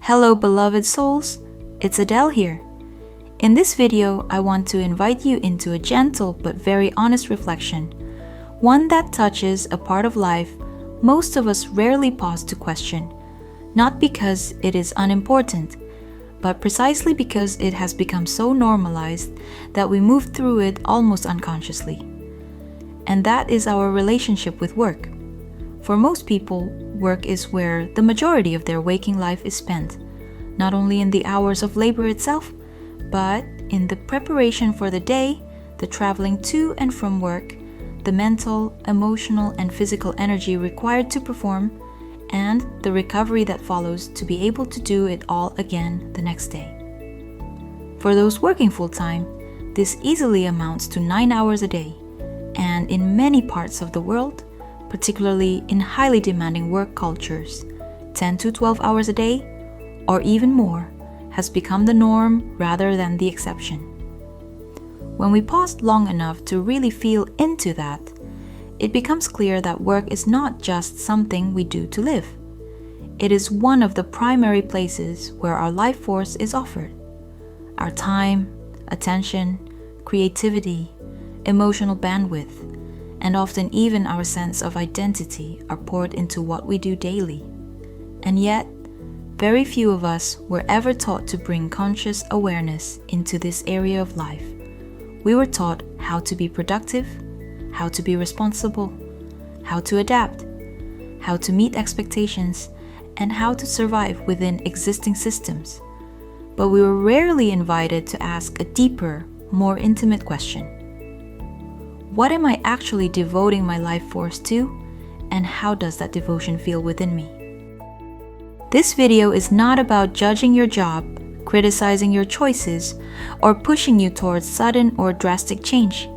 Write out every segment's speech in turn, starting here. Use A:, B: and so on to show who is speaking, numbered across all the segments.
A: Hello beloved souls, it's Adele here. In this video, I want to invite you into a gentle but very honest reflection, one that touches a part of life most of us rarely pause to question, not because it is unimportant, but precisely because it has become so normalized that we move through it almost unconsciously. And that is our relationship with work. For most people, work is where the majority of their waking life is spent, not only in the hours of labor itself, but in the preparation for the day, the traveling to and from work, the mental, emotional, and physical energy required to perform, and the recovery that follows to be able to do it all again the next day. For those working full-time, this easily amounts to 9 hours a day, and in many parts of the world, particularly in highly demanding work cultures, 10 to 12 hours a day, or even more, has become the norm rather than the exception. When we pause long enough to really feel into that, it becomes clear that work is not just something we do to live. It is one of the primary places where our life force is offered. Our time, attention, creativity, emotional bandwidth, and often even our sense of identity are poured into what we do daily. And yet, very few of us were ever taught to bring conscious awareness into this area of life. We were taught how to be productive, how to be responsible, how to adapt, how to meet expectations, and how to survive within existing systems. But we were rarely invited to ask a deeper, more intimate question. What am I actually devoting my life force to, and how does that devotion feel within me? This video is not about judging your job, criticizing your choices, or pushing you towards sudden or drastic change.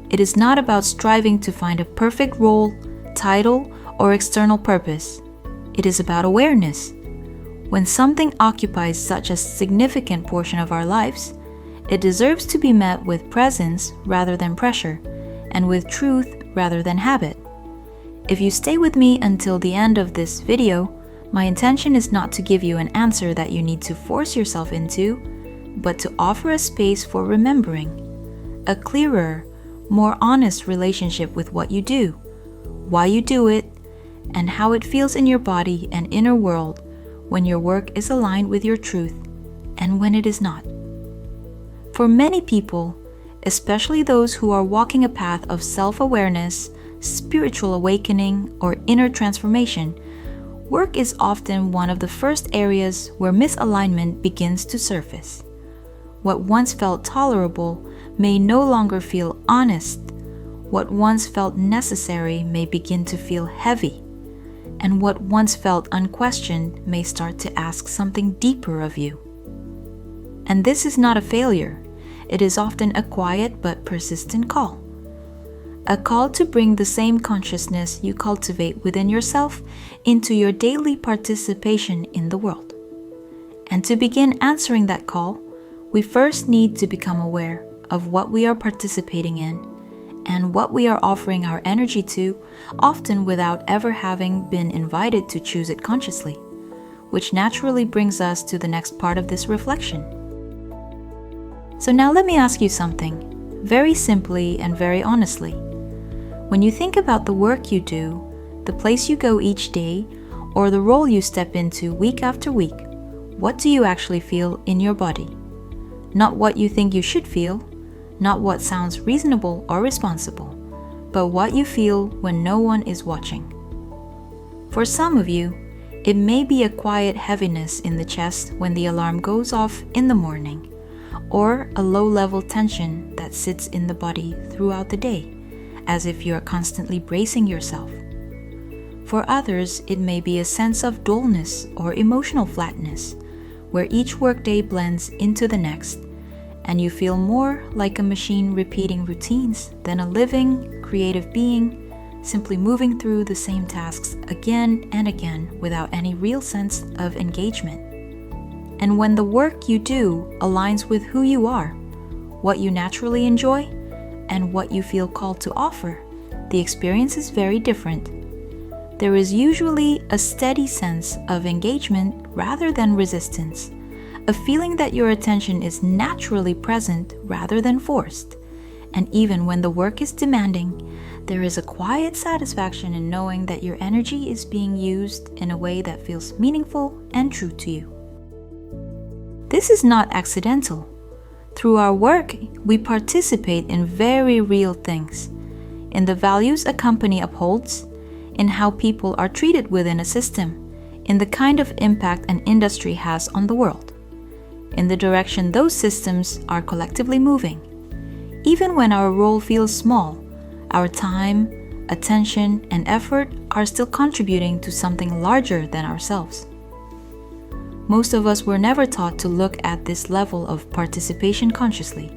A: It is not about striving to find a perfect role, title, or external purpose. It is about awareness. When something occupies such a significant portion of our lives, it deserves to be met with presence rather than pressure, and with truth rather than habit. If you stay with me until the end of this video, my intention is not to give you an answer that you need to force yourself into, but to offer a space for remembering, a clearer, more honest relationship with what you do, why you do it, and how it feels in your body and inner world when your work is aligned with your truth and when it is not. For many people, especially those who are walking a path of self-awareness, spiritual awakening, or inner transformation, work is often one of the first areas where misalignment begins to surface. What once felt tolerable may no longer feel honest. What once felt necessary may begin to feel heavy. And what once felt unquestioned may start to ask something deeper of you. And this is not a failure. It is often a quiet but persistent call. A call to bring the same consciousness you cultivate within yourself into your daily participation in the world. And to begin answering that call, we first need to become aware of what we are participating in and what we are offering our energy to, often without ever having been invited to choose it consciously, which naturally brings us to the next part of this reflection. So now let me ask you something, very simply and very honestly. When you think about the work you do, the place you go each day, or the role you step into week after week, what do you actually feel in your body? Not what you think you should feel, not what sounds reasonable or responsible, but what you feel when no one is watching. For some of you, it may be a quiet heaviness in the chest when the alarm goes off in the morning, or a low-level tension that sits in the body throughout the day, as if you are constantly bracing yourself. For others, it may be a sense of dullness or emotional flatness, where each workday blends into the next, and you feel more like a machine repeating routines than a living, creative being, simply moving through the same tasks again and again without any real sense of engagement. And when the work you do aligns with who you are, what you naturally enjoy, and what you feel called to offer, the experience is very different. there is usually a steady sense of engagement rather than resistance, a feeling that your attention is naturally present rather than forced. And even when the work is demanding, there is a quiet satisfaction in knowing that your energy is being used in a way that feels meaningful and true to you. This is not accidental. Through our work, we participate in very real things, in the values a company upholds, in how people are treated within a system, in the kind of impact an industry has on the world, in the direction those systems are collectively moving. Even when our role feels small, our time, attention, and effort are still contributing to something larger than ourselves. Most of us were never taught to look at this level of participation consciously.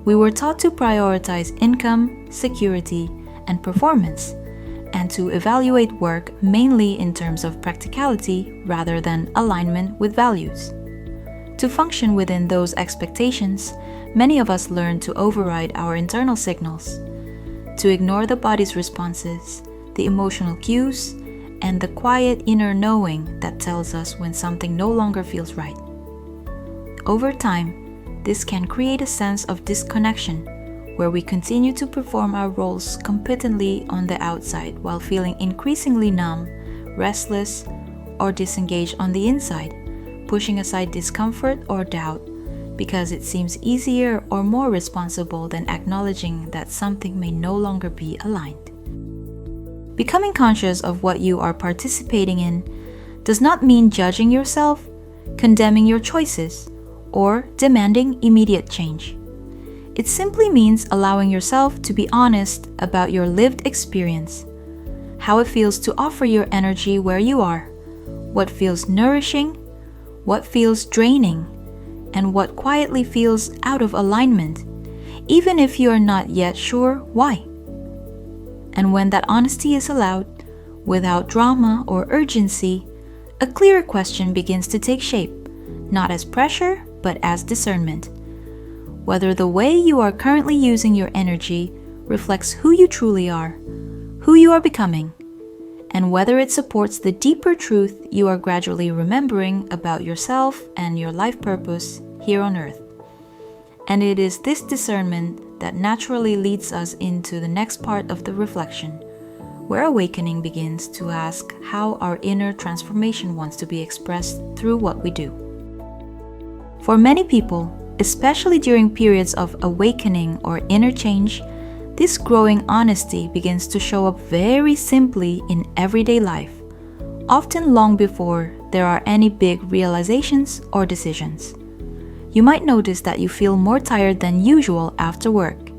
A: We were taught to prioritize income, security, and performance, and to evaluate work mainly in terms of practicality rather than alignment with values. To function within those expectations, many of us learn to override our internal signals, to ignore the body's responses, the emotional cues, and the quiet inner knowing that tells us when something no longer feels right. Over time, this can create a sense of disconnection, where we continue to perform our roles competently on the outside while feeling increasingly numb, restless, or disengaged on the inside, pushing aside discomfort or doubt because it seems easier or more responsible than acknowledging that something may no longer be aligned. Becoming conscious of what you are participating in does not mean judging yourself, condemning your choices, or demanding immediate change. It simply means allowing yourself to be honest about your lived experience, how it feels to offer your energy where you are, what feels nourishing, what feels draining, and what quietly feels out of alignment, even if you are not yet sure why. And when that honesty is allowed, without drama or urgency, a clearer question begins to take shape, not as pressure, but as discernment. Whether the way you are currently using your energy reflects who you truly are, who you are becoming, and whether it supports the deeper truth you are gradually remembering about yourself and your life purpose here on Earth. And it is this discernment that naturally leads us into the next part of the reflection, where awakening begins to ask how our inner transformation wants to be expressed through what we do. For many people, especially during periods of awakening or inner change, this growing honesty begins to show up very simply in everyday life, often long before there are any big realizations or decisions. You might notice that you feel more tired than usual after work,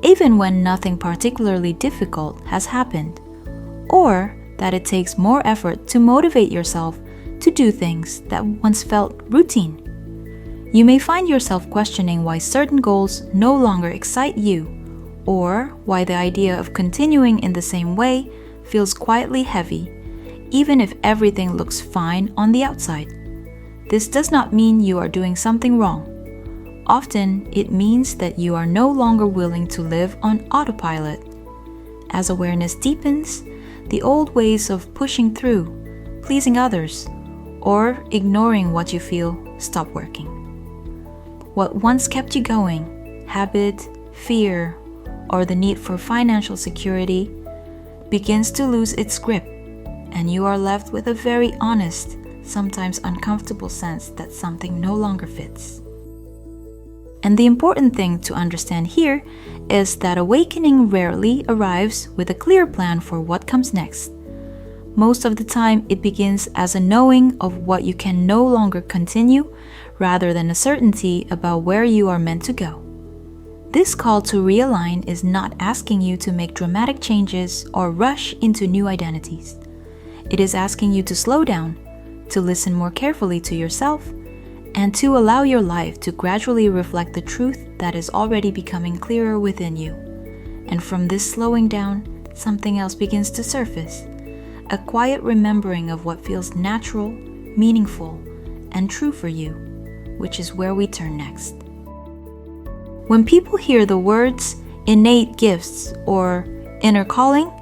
A: even when nothing particularly difficult has happened, or that it takes more effort to motivate yourself to do things that once felt routine. You may find yourself questioning why certain goals no longer excite you, or why the idea of continuing in the same way feels quietly heavy, even if everything looks fine on the outside. This does not mean you are doing something wrong. Often, it means that you are no longer willing to live on autopilot. As awareness deepens, the old ways of pushing through, pleasing others, or ignoring what you feel stop working. What once kept you going, habit, fear, or the need for financial security, begins to lose its grip, and you are left with a very honest, sometimes uncomfortable sense that something no longer fits. And the important thing to understand here is that awakening rarely arrives with a clear plan for what comes next. Most of the time, it begins as a knowing of what you can no longer continue, rather than a certainty about where you are meant to go. This call to realign is not asking you to make dramatic changes or rush into new identities. It is asking you to slow down, to listen more carefully to yourself, and to allow your life to gradually reflect the truth that is already becoming clearer within you. And from this slowing down, something else begins to surface, a quiet remembering of what feels natural, meaningful, and true for you, which is where we turn next. When people hear the words innate gifts or inner calling,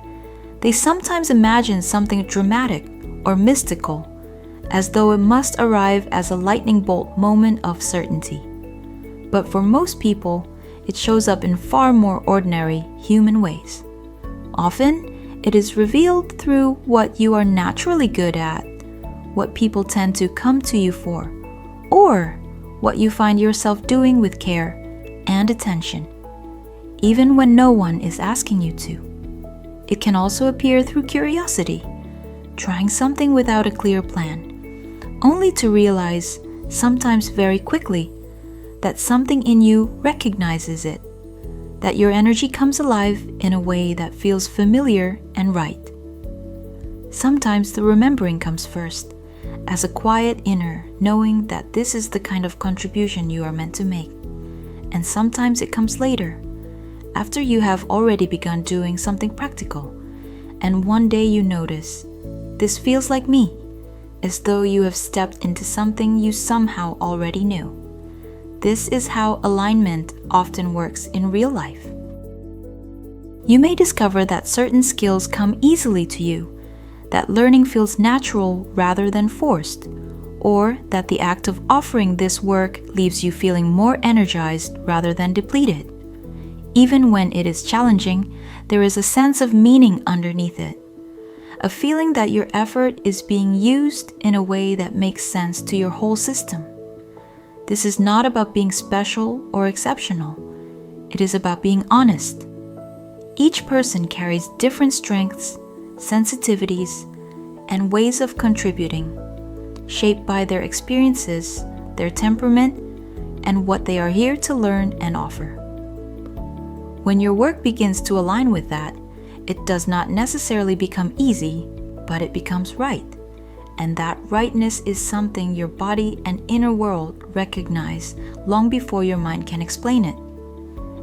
A: They sometimes imagine something dramatic or mystical, as though it must arrive as a lightning bolt moment of certainty. But for most people, it shows up in far more ordinary human ways. Often, it is revealed through what you are naturally good at, what people tend to come to you for, or what you find yourself doing with care and attention, even when no one is asking you to. It can also appear through curiosity, trying something without a clear plan, only to realize, sometimes very quickly, that something in you recognizes it, that your energy comes alive in a way that feels familiar and right. Sometimes the remembering comes first, as a quiet inner knowing that this is the kind of contribution you are meant to make. And sometimes it comes later, after you have already begun doing something practical, and one day you notice, this feels like me, as though you have stepped into something you somehow already knew. This is how alignment often works in real life. You may discover that certain skills come easily to you, that learning feels natural rather than forced, or that the act of offering this work leaves you feeling more energized rather than depleted. Even when it is challenging, there is a sense of meaning underneath it, a feeling that your effort is being used in a way that makes sense to your whole system. This is not about being special or exceptional. It is about being honest. Each person carries different strengths, sensitivities, and ways of contributing, shaped by their experiences, their temperament, and what they are here to learn and offer. When your work begins to align with that, it does not necessarily become easy, but it becomes right. And that rightness is something your body and inner world recognize long before your mind can explain it.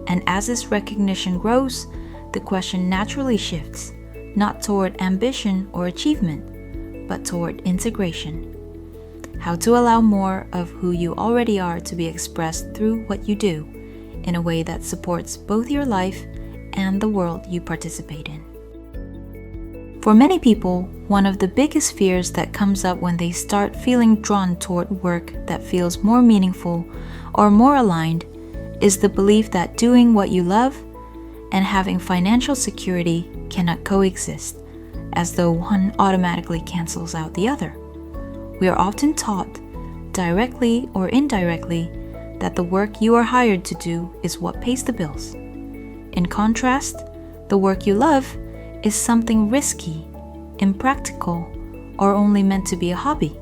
A: And as this recognition grows, the question naturally shifts, not toward ambition or achievement, but toward integration. How to allow more of who you already are to be expressed through what you do, in a way that supports both your life and the world you participate in. For many people, one of the biggest fears that comes up when they start feeling drawn toward work that feels more meaningful or more aligned is the belief that doing what you love and having financial security cannot coexist, as though one automatically cancels out the other. We are often taught, directly or indirectly, that the work you are hired to do is what pays the bills. In contrast, the work you love is something risky, impractical, or only meant to be a hobby,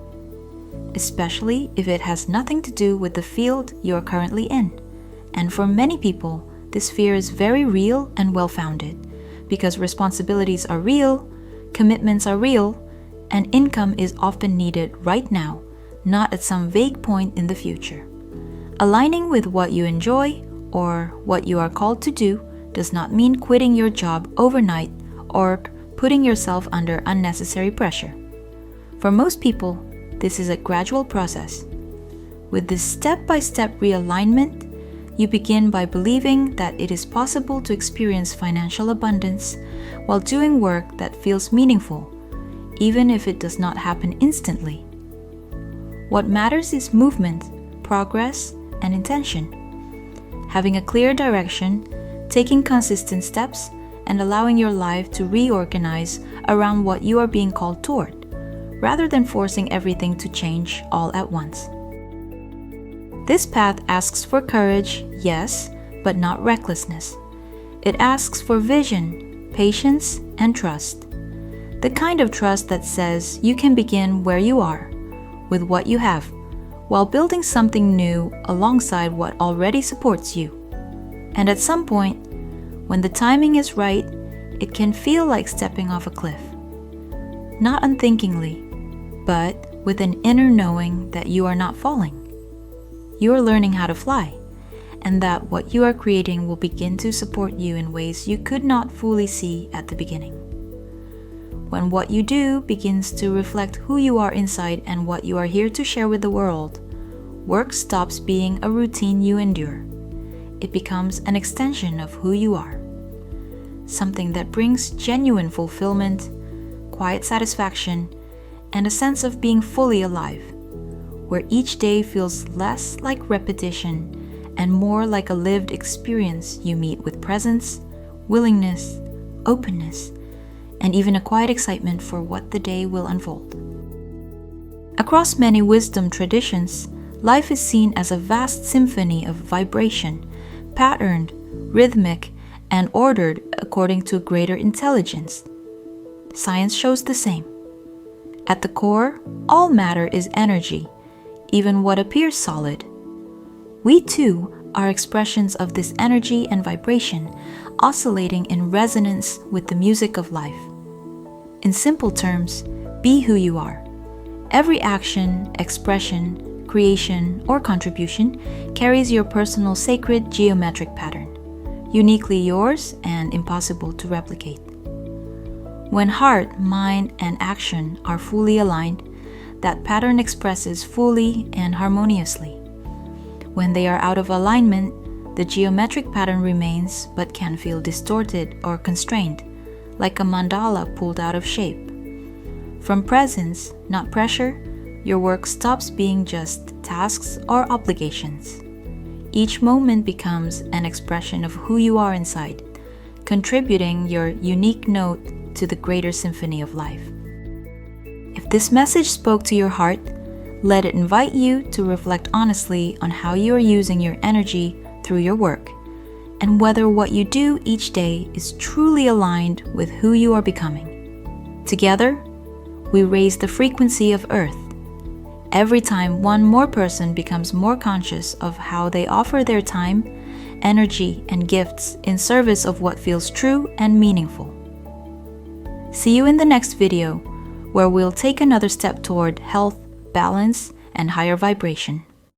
A: especially if it has nothing to do with the field you are currently in. And for many people, this fear is very real and well-founded, because responsibilities are real, commitments are real, and income is often needed right now, not at some vague point in the future. Aligning with what you enjoy or what you are called to do does not mean quitting your job overnight or putting yourself under unnecessary pressure. For most people, this is a gradual process. With this step-by-step realignment, you begin by believing that it is possible to experience financial abundance while doing work that feels meaningful, even if it does not happen instantly. What matters is movement, progress, and intention. Having a clear direction, taking consistent steps, and allowing your life to reorganize around what you are being called toward, rather than forcing everything to change all at once. This path asks for courage, yes, but not recklessness. It asks for vision, patience, and trust. The kind of trust that says you can begin where you are, with what you have, while building something new alongside what already supports you. And at some point, when the timing is right, it can feel like stepping off a cliff. Not unthinkingly, but with an inner knowing that you are not falling. You are learning how to fly, and that what you are creating will begin to support you in ways you could not fully see at the beginning. When what you do begins to reflect who you are inside and what you are here to share with the world, work stops being a routine you endure. It becomes an extension of who you are. something that brings genuine fulfillment, quiet satisfaction, and a sense of being fully alive, where each day feels less like repetition and more like a lived experience you meet with presence, willingness, openness, and even a quiet excitement for what the day will unfold. Across many wisdom traditions, life is seen as a vast symphony of vibration, patterned, rhythmic, and ordered according to greater intelligence. Science shows the same. At the core, all matter is energy, even what appears solid. We too are expressions of this energy and vibration, oscillating in resonance with the music of life. In simple terms, be who you are. Every action, expression, creation, or contribution carries your personal sacred geometric pattern, uniquely yours and impossible to replicate. When heart, mind, and action are fully aligned, that pattern expresses fully and harmoniously. When they are out of alignment, the geometric pattern remains but can feel distorted or constrained, like a mandala pulled out of shape. From presence, not pressure, your work stops being just tasks or obligations. Each moment becomes an expression of who you are inside, contributing your unique note to the greater symphony of life. If this message spoke to your heart, let it invite you to reflect honestly on how you are using your energy through your work, and whether what you do each day is truly aligned with who you are becoming. Together, we raise the frequency of Earth. Every time one more person becomes more conscious of how they offer their time, energy, and gifts in service of what feels true and meaningful. See you in the next video, where we'll take another step toward health, balance, and higher vibration.